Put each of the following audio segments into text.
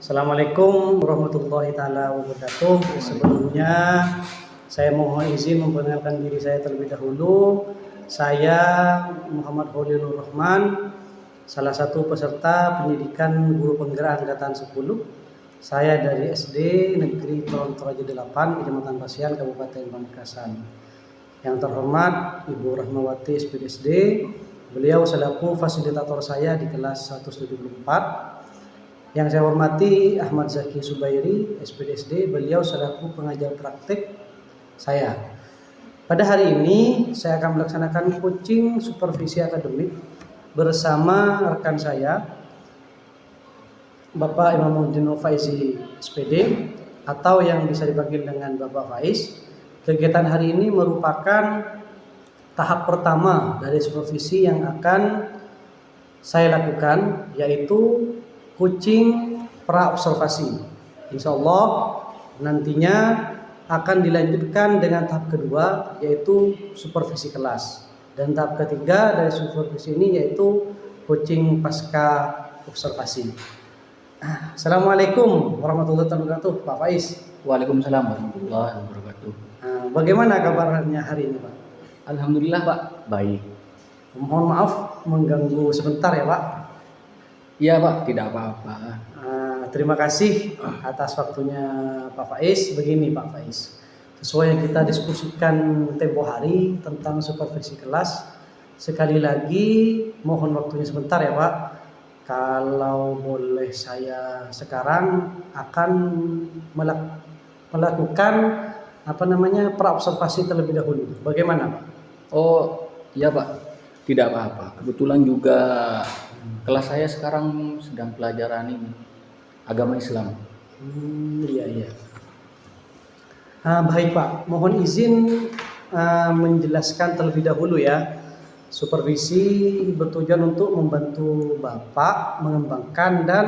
Assalamualaikum warahmatullahi taala wabarakatuh. Sebelumnya saya mohon izin memperkenalkan diri saya terlebih dahulu. Saya Muhammad Holilur Rahman, salah satu peserta pendidikan guru penggerak angkatan 10. Saya dari SD Negeri Toraja 8, Kecamatan Pasian, Kabupaten Pamekasan. Yang terhormat Ibu Rahmawati SPDSD, beliau selaku fasilitator saya di kelas 174. Yang saya hormati Ahmad Zaki Subairi, SPDSD, beliau selaku pengajar praktik saya. Pada hari ini saya akan melaksanakan coaching supervisi akademik bersama rekan saya, Bapak Imamuddin Faizi SPD, atau yang bisa dipanggil dengan Bapak Faiz. Kegiatan hari ini merupakan tahap pertama dari supervisi yang akan saya lakukan, yaitu coaching pra-observasi. Insya Allah nantinya akan dilanjutkan dengan tahap kedua, yaitu supervisi kelas. Dan tahap ketiga dari supervisi ini yaitu coaching pasca observasi. Assalamualaikum warahmatullahi wabarakatuh, Pak Faiz. Waalaikumsalam warahmatullahi wabarakatuh. Bagaimana kabarnya hari ini, Pak? Alhamdulillah, Pak, baik. Mohon maaf mengganggu sebentar ya, Pak. Iya, Pak, tidak apa-apa. Terima kasih atas waktunya Pak Faiz. Begini Pak Faiz, sesuai yang kita diskusikan tempo hari tentang supervisi kelas, sekali lagi mohon waktunya sebentar ya Pak. Kalau boleh saya sekarang akan melakukan pra-observasi terlebih dahulu. Bagaimana Pak? Oh, iya, Pak, tidak apa-apa. Kebetulan juga kelas saya sekarang sedang pelajaran ini agama Islam. Iya. Baik Pak, mohon izin menjelaskan terlebih dahulu ya. Supervisi bertujuan untuk membantu Bapak mengembangkan dan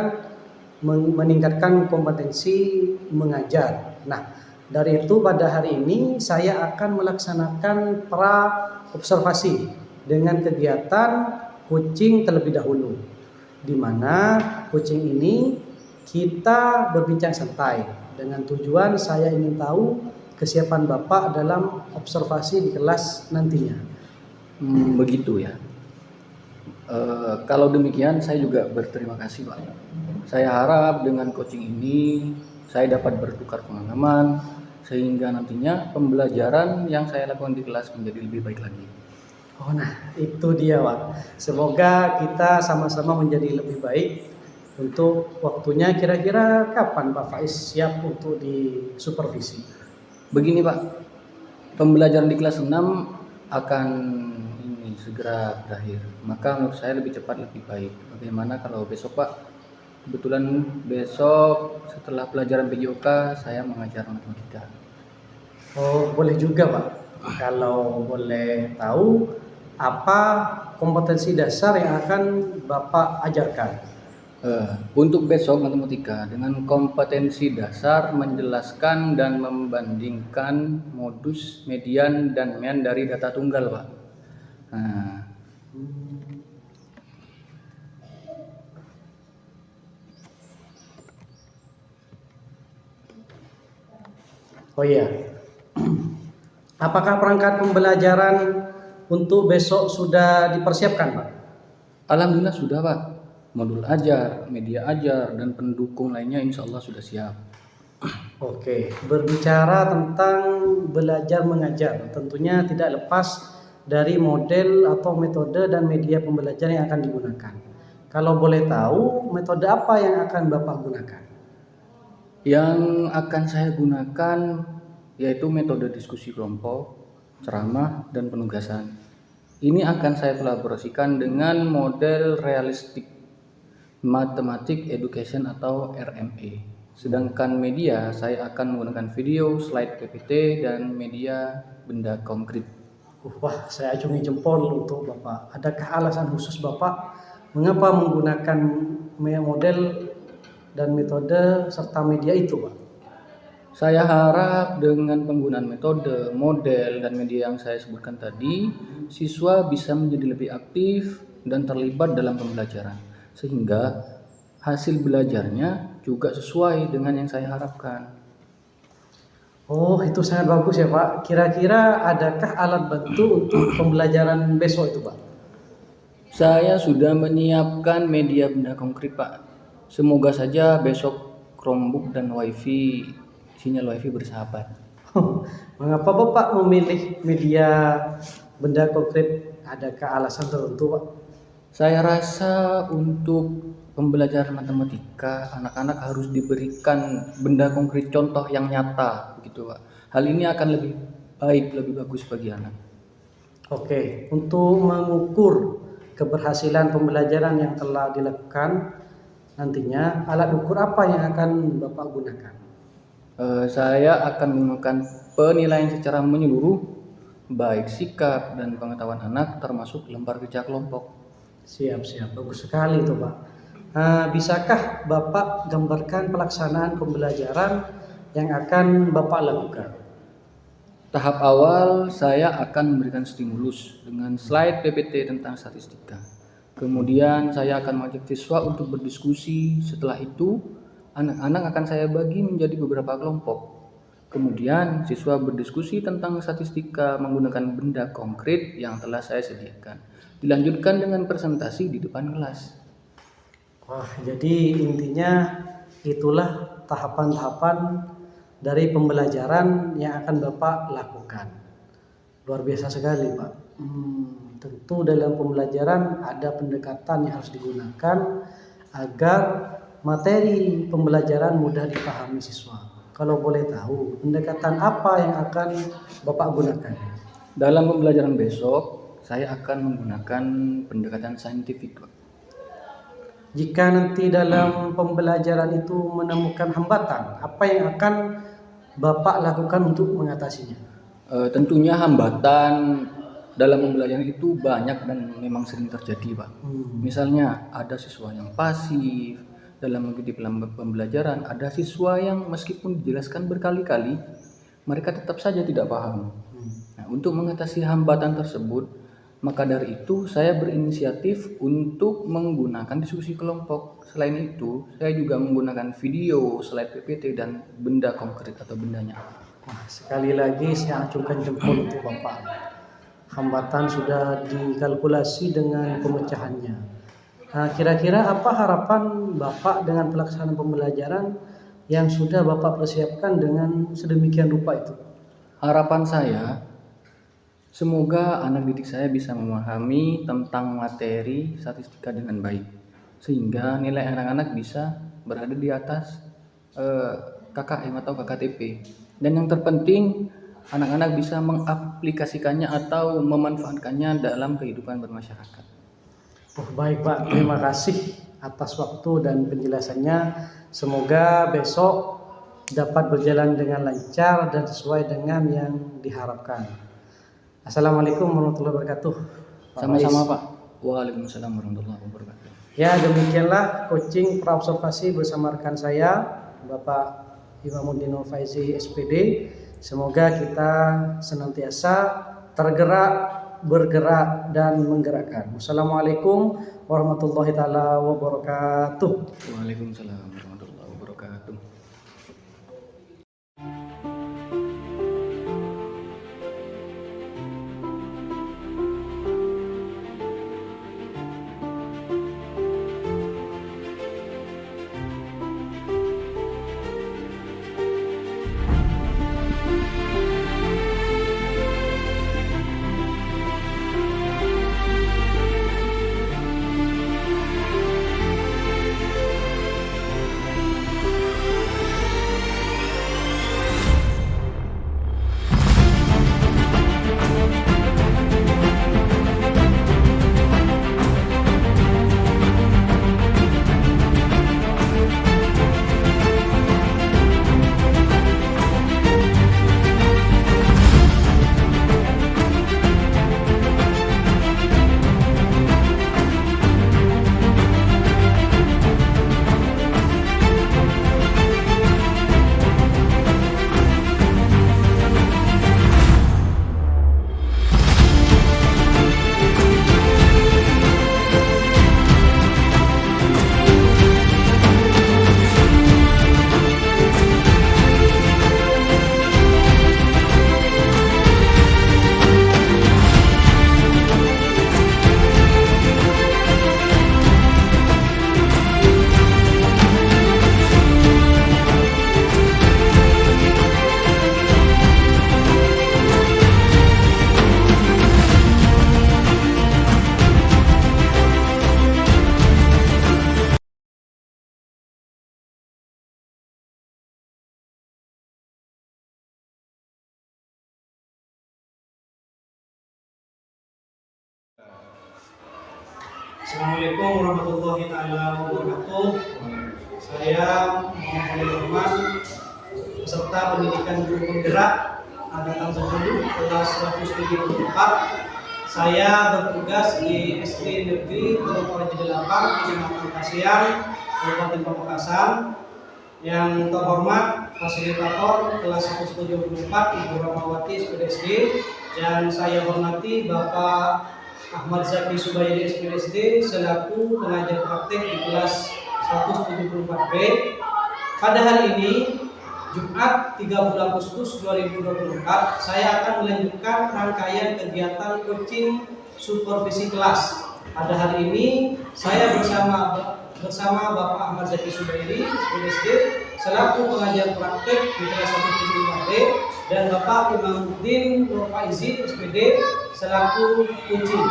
meningkatkan kompetensi mengajar. Nah, dari itu pada hari ini saya akan melaksanakan pra-observasi dengan kegiatan coaching terlebih dahulu, di mana coaching ini kita berbincang santai dengan tujuan saya ingin tahu kesiapan Bapak dalam observasi di kelas nantinya. Begitu ya. Kalau demikian saya juga berterima kasih, Pak. Saya harap dengan coaching ini saya dapat bertukar pengalaman sehingga nantinya pembelajaran yang saya lakukan di kelas menjadi lebih baik lagi. Oh, nah itu dia Pak. Semoga kita sama-sama menjadi lebih baik. Untuk waktunya kira-kira kapan Pak Faiz siap untuk disupervisi? Begini Pak, pembelajaran di kelas 6 akan segera berakhir. Maka menurut saya lebih cepat lebih baik. Bagaimana kalau besok Pak? Kebetulan besok setelah pelajaran PJOK saya mengajar matematika. Oh, boleh juga Pak. Kalau boleh tahu apa kompetensi dasar yang akan Bapak ajarkan? Untuk besok matematika dengan kompetensi dasar menjelaskan dan membandingkan modus, median, dan mean dari data tunggal, Pak. Oh iya, apakah perangkat pembelajaran untuk besok sudah dipersiapkan Pak? Alhamdulillah sudah Pak. Modul ajar, media ajar, dan pendukung lainnya insya Allah sudah siap. Oke, berbicara tentang belajar mengajar, tentunya tidak lepas dari model atau metode dan media pembelajaran yang akan digunakan. Kalau boleh tahu, metode apa yang akan Bapak gunakan? Yang akan saya gunakan yaitu metode diskusi kelompok, ceramah, dan penugasan. Ini akan saya kolaborasikan dengan model realistik Mathematic Education atau RME. Sedangkan media saya akan menggunakan video, slide PPT, dan media benda konkret. Wah, saya acungi jempol untuk Bapak. Adakah alasan khusus Bapak mengapa menggunakan model dan metode serta media itu, Pak? Saya harap dengan penggunaan metode, model, dan media yang saya sebutkan tadi, siswa bisa menjadi lebih aktif dan terlibat dalam pembelajaran, sehingga hasil belajarnya juga sesuai dengan yang saya harapkan. Oh, itu sangat bagus ya Pak. Kira-kira adakah alat bantu untuk pembelajaran besok itu Pak? Saya sudah menyiapkan media benda konkret, Pak. Semoga saja besok Chromebook dan sinyal WiFi bersahabat. Mengapa Bapak memilih media benda konkret? Adakah alasan tertentu Pak? Saya rasa untuk pembelajaran matematika, anak-anak harus diberikan benda konkret contoh yang nyata, begitu Pak. Hal ini akan lebih baik, lebih bagus bagi anak. Oke, untuk mengukur keberhasilan pembelajaran yang telah dilakukan, nantinya alat ukur apa yang akan Bapak gunakan? Saya akan menggunakan penilaian secara menyeluruh, baik sikap dan pengetahuan anak, termasuk lembar kerja kelompok. Siap, bagus sekali itu Pak. Bisakah Bapak gambarkan pelaksanaan pembelajaran yang akan Bapak lakukan? Tahap awal saya akan memberikan stimulus dengan slide PPT tentang statistika. Kemudian saya akan mengajak siswa untuk berdiskusi. Setelah itu, anak-anak akan saya bagi menjadi beberapa kelompok. Kemudian siswa berdiskusi tentang statistika menggunakan benda konkret yang telah saya sediakan. Dilanjutkan dengan presentasi di depan kelas. Wah, jadi intinya itulah tahapan-tahapan dari pembelajaran yang akan Bapak lakukan. Luar biasa sekali Pak. Tentu dalam pembelajaran ada pendekatan yang harus digunakan agar materi pembelajaran mudah dipahami siswa. Kalau boleh tahu, pendekatan apa yang akan Bapak gunakan? Dalam pembelajaran besok, saya akan menggunakan pendekatan saintifik. Jika nanti dalam pembelajaran itu menemukan hambatan, apa yang akan Bapak lakukan untuk mengatasinya? Tentunya hambatan dalam pembelajaran itu banyak dan memang sering terjadi, Pak. Misalnya ada siswa yang pasif dalam mengikuti pembelajaran, ada siswa yang meskipun dijelaskan berkali-kali, mereka tetap saja tidak paham. Nah, untuk mengatasi hambatan tersebut, maka dari itu saya berinisiatif untuk menggunakan diskusi kelompok. Selain itu, saya juga menggunakan video, slide PPT, dan benda konkret atau bendanya. Wah, sekali lagi saya acungkan jempol untuk Bapak. Hambatan sudah dikalkulasi dengan pemecahannya. Nah, kira-kira apa harapan Bapak dengan pelaksanaan pembelajaran yang sudah Bapak persiapkan dengan sedemikian rupa itu? Harapan saya, semoga anak didik saya bisa memahami tentang materi statistika dengan baik, sehingga nilai anak-anak bisa berada di atas KKM atau KKTP. Dan yang terpenting, anak-anak bisa mengaplikasikannya atau memanfaatkannya dalam kehidupan bermasyarakat. Baik Pak, terima kasih atas waktu dan penjelasannya. Semoga besok dapat berjalan dengan lancar dan sesuai dengan yang diharapkan. Assalamualaikum warahmatullahi wabarakatuh. Sama-sama Pak. Waalaikumsalam warahmatullahi wabarakatuh. Ya, demikianlah coaching praobservasi bersama rekan saya Bapak Imamuddin Faizi SPD. Semoga kita senantiasa tergerak, bergerak dan menggerakkan. Wassalamualaikum warahmatullahi taala wabarakatuh. Waalaikumsalam warahmatullahi wabarakatuh. Assalamualaikum warahmatullahi wabarakatuh. Saya Muhammad Holil Rahman, peserta pendidikan guru penggerak angkatan 10 kelas 174. Saya bertugas di SD Negeri Teluk Raja 8, Kecamatan Kasian, Kabupaten Pamekasan. Yang terhormat fasilitator kelas 174 Ibu Ramawati SPDSD, dan saya hormati Bapak Ahmad Zaki Subairi SPDSD selaku pengajar praktek di kelas 174B. Pada hari ini Jumat 30 Agustus 2024, saya akan melanjutkan rangkaian kegiatan coaching supervisi kelas. Pada hari ini saya bersama Bapak Ahmad Zaki Subairi SPDSD selaku pengajar praktek di kelas 174B, dan Bapak Imamuddin Nur Faizi SPD selaku coaching.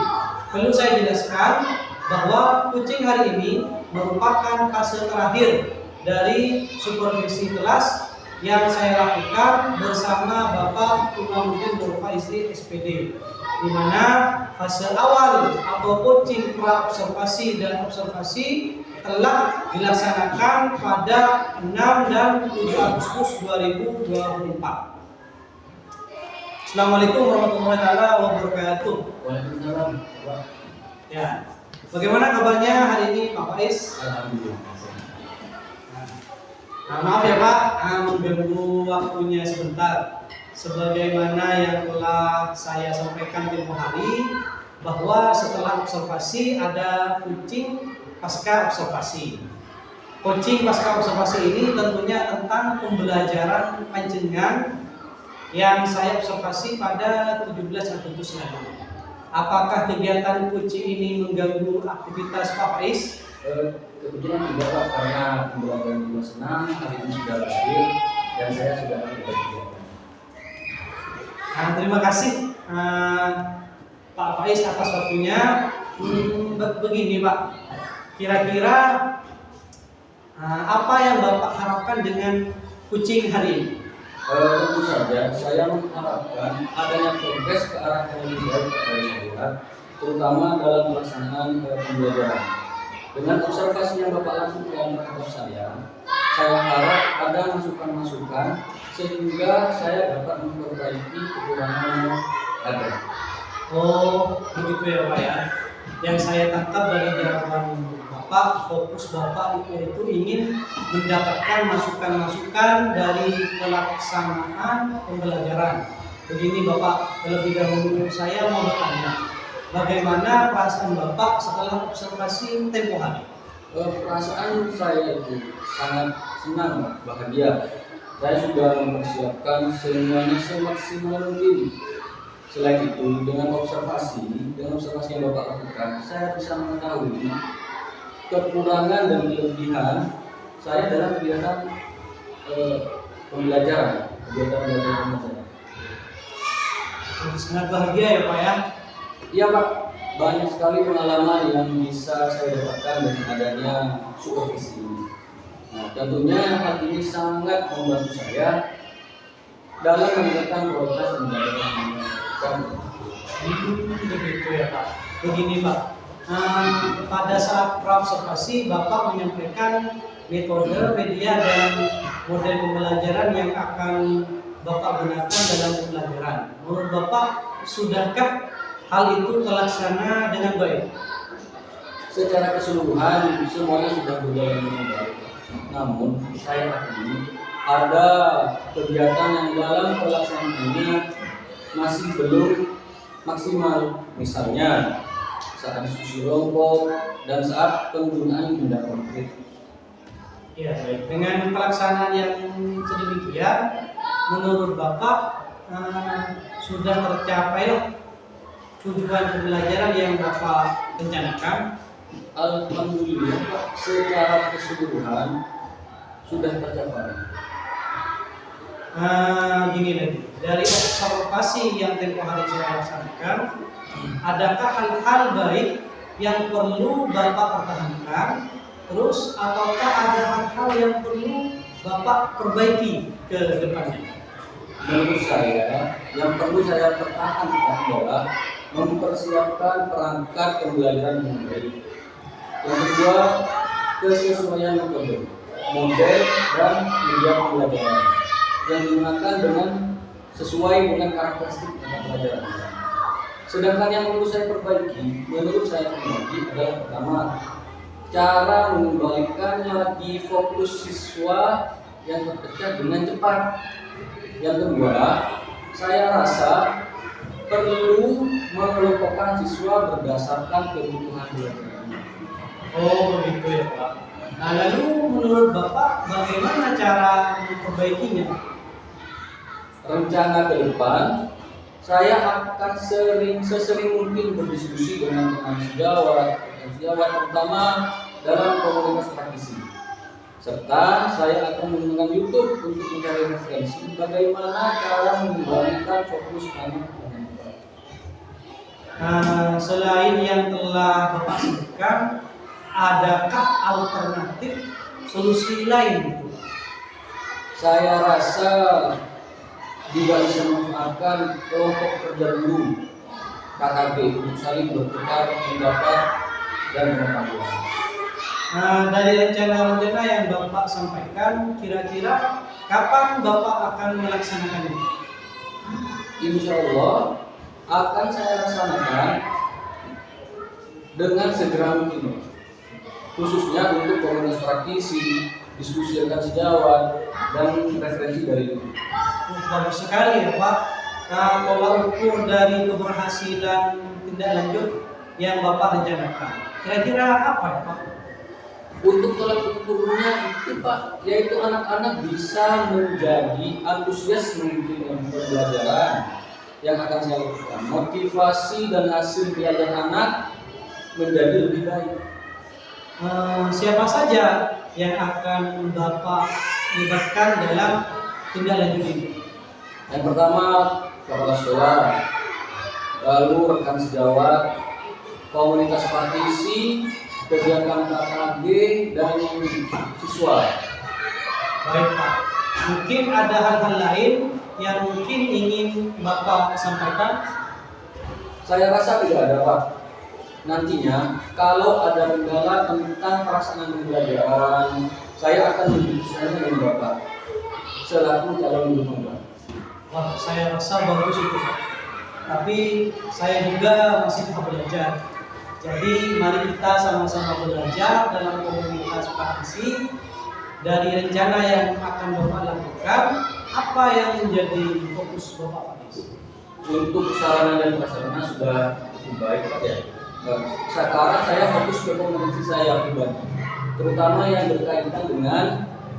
Perlu saya jelaskan bahwa coaching hari ini merupakan fase terakhir dari supervisi kelas yang saya lakukan bersama Bapak Imamuddin Nur Faizi SPD, di mana fase awal atau coaching pra observasi dan observasi telah dilaksanakan pada 6 dan 7 Agustus 2024. Assalamualaikum warahmatullahi wabarakatuh. Waalaikumsalam. Ya, bagaimana kabarnya hari ini Pak Faiz? Alhamdulillah. Maaf ya Pak, mengganggu waktunya sebentar. Sebagaimana yang telah saya sampaikan tempo hari, bahwa setelah observasi ada coaching pasca observasi. Coaching pasca observasi ini tentunya tentang pembelajaran panjenengan yang saya observasi pada 17 Agustus lalu. Apakah kegiatan coaching ini mengganggu aktivitas Pak Faiz? Kebetulan tidak Pak, karena pembelajaran juga senang, hari ini sudah berakhir dan saya sudah tidak kegiatan. Terima kasih Pak Faiz atas waktunya. Begini Pak, kira-kira apa yang Bapak harapkan dengan coaching hari ini? Tentu saja saya mengharapkan adanya progres ke arah yang lebih baik dari saya, terutama dalam pelaksanaan pembelajaran. Dengan observasi yang Bapak lakukan terhadap saya harap ada masukan-masukan sehingga saya dapat memperbaiki kekurangan yang ada. Oh, begitu ya Pak ya. Yang saya tangkap dari jawaban Bapak, fokus Bapak itu ingin mendapatkan masukan-masukan dari pelaksanaan pembelajaran. Begini Bapak, terlebih dahulu saya mau bertanya, bagaimana perasaan Bapak setelah observasi tempo hari? Perasaan saya itu sangat senang, bahagia. Saya sudah mempersiapkan semuanya semaksimal mungkin. Selain itu, dengan observasi yang Bapak lakukan, saya bisa mengetahui kekurangan dan kelebihan saya dalam kegiatan pembelajaran. Sangat bahagia ya Pak ya. Iya Pak, banyak sekali pengalaman yang bisa saya dapatkan dengan adanya supervisi ini. Nah, tentunya hal ini sangat membantu saya dalam meningkatkan kualitas pembelajaran. Begitu ya Pak. Begini Pak, pada saat praobservasi Bapak menyampaikan metode, media, dan model pembelajaran yang akan Bapak gunakan dalam pembelajaran. Menurut Bapak, sudahkah hal itu terlaksana dengan baik? Secara keseluruhan semuanya sudah berjalan dengan baik. Namun saya akui ada kegiatan yang dalam pelaksanaannya masih belum maksimal, misalnya saat diskusi kelompok dan saat penggunaan benda konkret. Ya baik. Dengan pelaksanaan yang sedemikian, menurut Bapak sudah tercapai tujuan pembelajaran yang Bapak rencanakan? Alhamdulillah Pak, secara keseluruhan sudah tercapai. Gini lagi, dari observasi yang tempoh hari saya laksanakan, adakah hal-hal baik yang perlu Bapak pertahankan, terus ataukah ada hal-hal yang perlu Bapak perbaiki ke depannya? Menurut saya, yang perlu saya pertahankan adalah mempersiapkan perangkat pembelajaran yang baik. Yang kedua, kesesuaian metode, model, dan media pembelajaran yang digunakan sesuai dengan karakteristik mata pelajaran. Sedangkan yang perlu saya perbaiki, menurut saya pribadi adalah pertama, cara mengembalikan lagi fokus siswa yang terpecah dengan cepat. Yang kedua, saya rasa perlu mengelompokkan siswa berdasarkan kebutuhan belajar. Oh begitu ya Pak. Nah lalu menurut Bapak bagaimana cara memperbaikinya? Rencana ke depan, saya akan sesering mungkin berdiskusi dengan teman sejawat, terutama dalam komunitas praktisi. Serta saya akan menggunakan YouTube untuk mencari referensi bagaimana cara mengembalikan fokus anak. Selain yang telah Bapak sebutkan, adakah alternatif solusi lain gitu? Saya rasa juga bisa memanfaatkan kelompok kerja dulu KKB untuk saling bertukar pendapat dan pengetahuan. Dari rencana-rencana yang Bapak sampaikan, kira-kira kapan Bapak akan melaksanakannya? Insya Allah akan saya laksanakan dengan segera mungkin, khususnya untuk komunitas praktisi, diskusi dengan sejawat, dan referensi dari itu. Bagus sekali ya Pak. Tolak ukur dari keberhasilan tindak lanjut yang Bapak rencanakan, kira-kira apa ya Pak? Untuk tolak ukurnya itu Pak, yaitu anak-anak bisa menjadi antusias mengikuti pembelajaran yang akan saya lakukan. Motivasi dan hasil belajar anak menjadi lebih baik. Siapa saja yang akan Bapak libatkan dalam tindak lanjut ini? Yang pertama, kepala sekolah, lalu rekan sejawat, komunitas praktisi, kegiatan KKG, dan siswa. Baik Pak, mungkin ada hal-hal lain yang mungkin ingin Bapak sampaikan? Saya rasa tidak ada Pak. Nantinya kalau ada kendala tentang pelaksanaan pembelajaran, saya akan berdiskusi dengan Bapak selaku calon guru Bapak. Wah, saya rasa bagus itu Pak. Tapi saya juga masih tahap belajar. Jadi mari kita sama-sama belajar dalam komunitas praktisi. Dari rencana yang akan Bapak lakukan, apa yang menjadi fokus Bapak Faiz? Untuk sarana dan prasarana sudah cukup baik Pak ya. Sekarang saya fokus ke kompetensi saya pribadi, terutama yang berkaitan dengan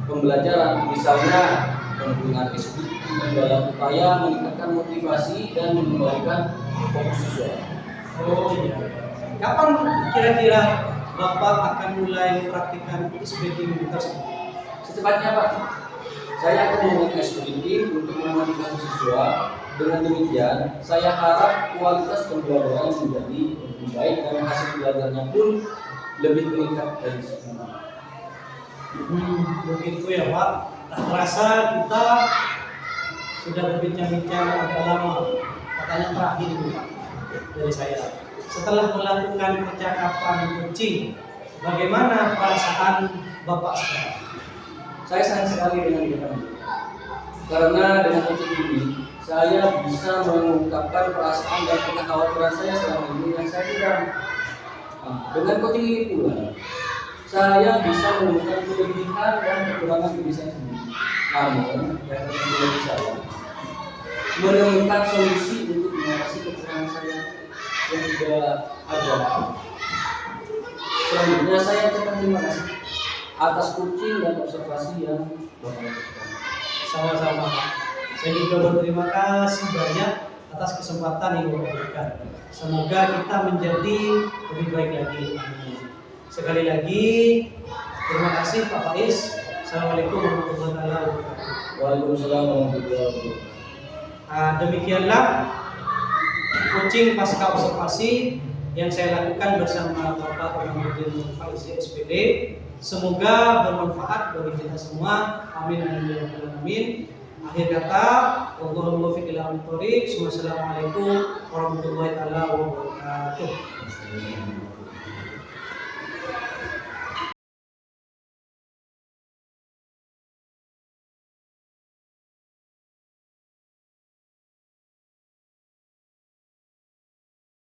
pembelajaran, misalnya penggunaan SPP dalam upaya meningkatkan motivasi dan mengembalikan fokus siswa. Oh iya. Kapan kira-kira Bapak akan mulai mempraktikkan SPP tersebut? Secepatnya Pak, saya akan menggunakan SPP untuk memotivasi siswa. Dengan demikian, saya harap kualitas pembelajaran menjadi lebih baik dan hasil belajarnya pun lebih meningkat dari sebelumnya. Begitu ya Pak. Terasa kita sudah berbincang-bincang agak lama. Pertanyaan terakhir ini Pak dari saya. Setelah melakukan percakapan coaching, bagaimana perasaan Bapak sekarang? Saya sayang sekali dengan Bapak, karena dengan coaching ini saya bisa mengungkapkan perasaan dan kekhawatiran saya selama ini yang saya tidak. Dengan coaching ini pula, saya bisa menemukan kelebihan dan kekurangan diri saya sendiri. Namun, yang terpenting bagi saya, menemukan solusi untuk mengatasi kekurangan saya yang sudah ada. Selanjutnya, saya ucapkan terima kasih atas coaching dan observasi yang Bapak lakukan. Sama-sama. Saya juga berterima kasih banyak atas kesempatan yang Bapak berikan. Semoga kita menjadi lebih baik lagi. Amin. Sekali lagi, terima kasih Pak Faiz. Assalamualaikum warahmatullahi wabarakatuh. Waalaikumsalam warahmatullahi wabarakatuh. Demikianlah coaching pasca observasi yang saya lakukan bersama Bapak Muhammad Faiz SPD. Semoga bermanfaat bagi kita semua. Amin amin ya rabbal alamin. Akhir kata, wallahul muwaffiq ila aqwamit thoriq. Assalamualaikum warahmatullahi wabarakatuh.